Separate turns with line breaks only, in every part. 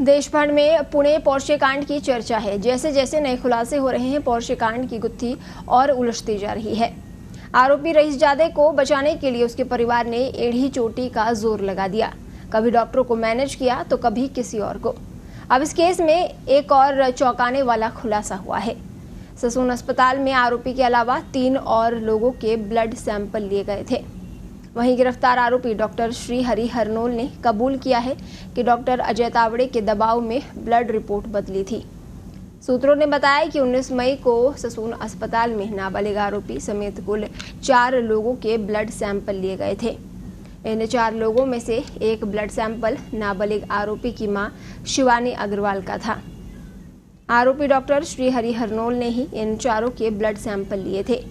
देश भर में पुणे पोर्शे कांड की चर्चा है। जैसे जैसे नए खुलासे हो रहे हैं, पोर्शे कांड की गुत्थी और उलझती जा रही है। आरोपी रईसजादे को बचाने के लिए उसके परिवार ने एड़ी चोटी का जोर लगा दिया। कभी डॉक्टरों को मैनेज किया तो कभी किसी और को। अब इस केस में एक और चौंकाने वाला खुलासा हुआ है। ससून अस्पताल में आरोपी के अलावा 3 और लोगों के ब्लड सैंपल लिए गए थे। वहीं गिरफ्तार आरोपी डॉक्टर श्रीहरि हरनोल ने कबूल किया है कि डॉक्टर अजय तावड़े के दबाव में ब्लड रिपोर्ट बदली थी। सूत्रों ने बताया कि 19 मई को ससून अस्पताल में नाबालिग आरोपी समेत कुल 4 लोगों के ब्लड सैंपल लिए गए थे। इन 4 लोगों में से एक ब्लड सैंपल नाबालिग आरोपी की मां शिवानी अग्रवाल का था। आरोपी डॉक्टर श्रीहरि हरनोल ने ही इन 4 के ब्लड सैंपल लिए थे।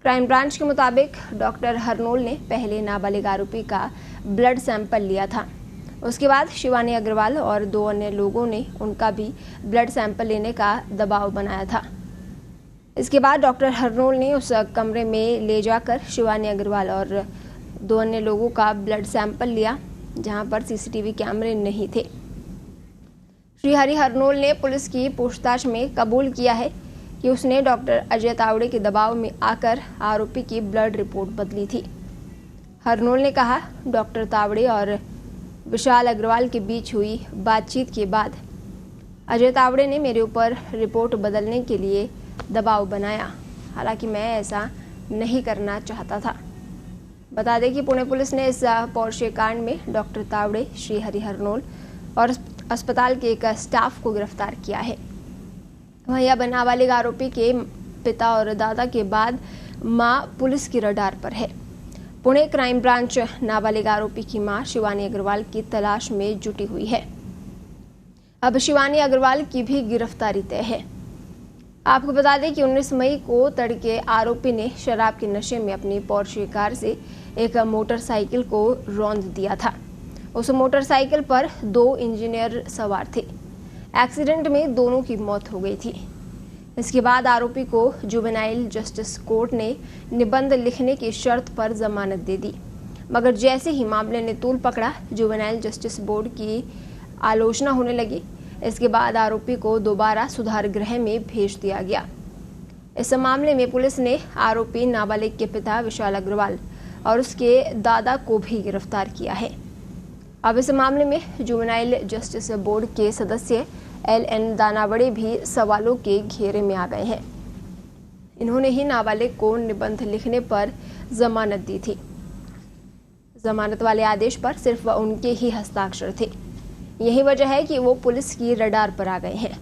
क्राइम ब्रांच के मुताबिक डॉक्टर हरनोल ने पहले नाबालिग आरोपी का ब्लड सैंपल लिया था। उसके बाद शिवानी अग्रवाल और 2 अन्य लोगों ने उनका भी ब्लड सैंपल लेने का दबाव बनाया था। इसके बाद डॉक्टर हरनोल ने उस कमरे में ले जाकर शिवानी अग्रवाल और 2 अन्य लोगों का ब्लड सैंपल लिया, जहां पर सीसीटीवी कैमरे नहीं थे। श्रीहरि हरनोल ने पुलिस की पूछताछ में कबूल किया है कि उसने डॉक्टर अजय तावड़े के दबाव में आकर आरोपी की ब्लड रिपोर्ट बदली थी। हरनोल ने कहा, डॉक्टर तावड़े और विशाल अग्रवाल के बीच हुई बातचीत के बाद अजय तावड़े ने मेरे ऊपर रिपोर्ट बदलने के लिए दबाव बनाया। हालांकि मैं ऐसा नहीं करना चाहता था। बता दें कि पुणे पुलिस ने इस पोर्शे कांड में डॉक्टर तावड़े, श्रीहरि हरनोल और अस्पताल के एक स्टाफ को गिरफ्तार किया है। वहीं अब नाबालिग आरोपी के पिता और दादा के बाद मां पुलिस की रडार पर है। पुणे क्राइम ब्रांच नाबालिग आरोपी की मां शिवानी अग्रवाल की तलाश में जुटी हुई है। अब शिवानी अग्रवाल की भी गिरफ्तारी तय है। आपको बता दें कि 19 मई को तड़के आरोपी ने शराब के नशे में अपनी पोर्शे कार से एक मोटरसाइकिल को रौंद दिया था। उस मोटरसाइकिल पर 2 इंजीनियर सवार थे। एक्सीडेंट में दोनों की मौत हो गई थी। इसके बाद आरोपी को जुवेनाइल जस्टिस कोर्ट ने निबंध लिखने की शर्त पर जमानत दे दी, मगर जैसे ही मामले ने तूल पकड़ा, जुवेनाइल जस्टिस बोर्ड की आलोचना होने लगी। इसके बाद आरोपी को दोबारा सुधार गृह में भेज दिया गया। इस मामले में पुलिस ने आरोपी नाबालिग के पिता विशाल अग्रवाल और उसके दादा को भी गिरफ्तार किया है। अब इस मामले में जुवेनाइल जस्टिस बोर्ड के सदस्य LN दानावड़े भी सवालों के घेरे में आ गए हैं। इन्होंने ही नाबालिग को निबंध लिखने पर जमानत दी थी। जमानत वाले आदेश पर सिर्फ उनके ही हस्ताक्षर थे। यही वजह है कि वो पुलिस की रडार पर आ गए हैं।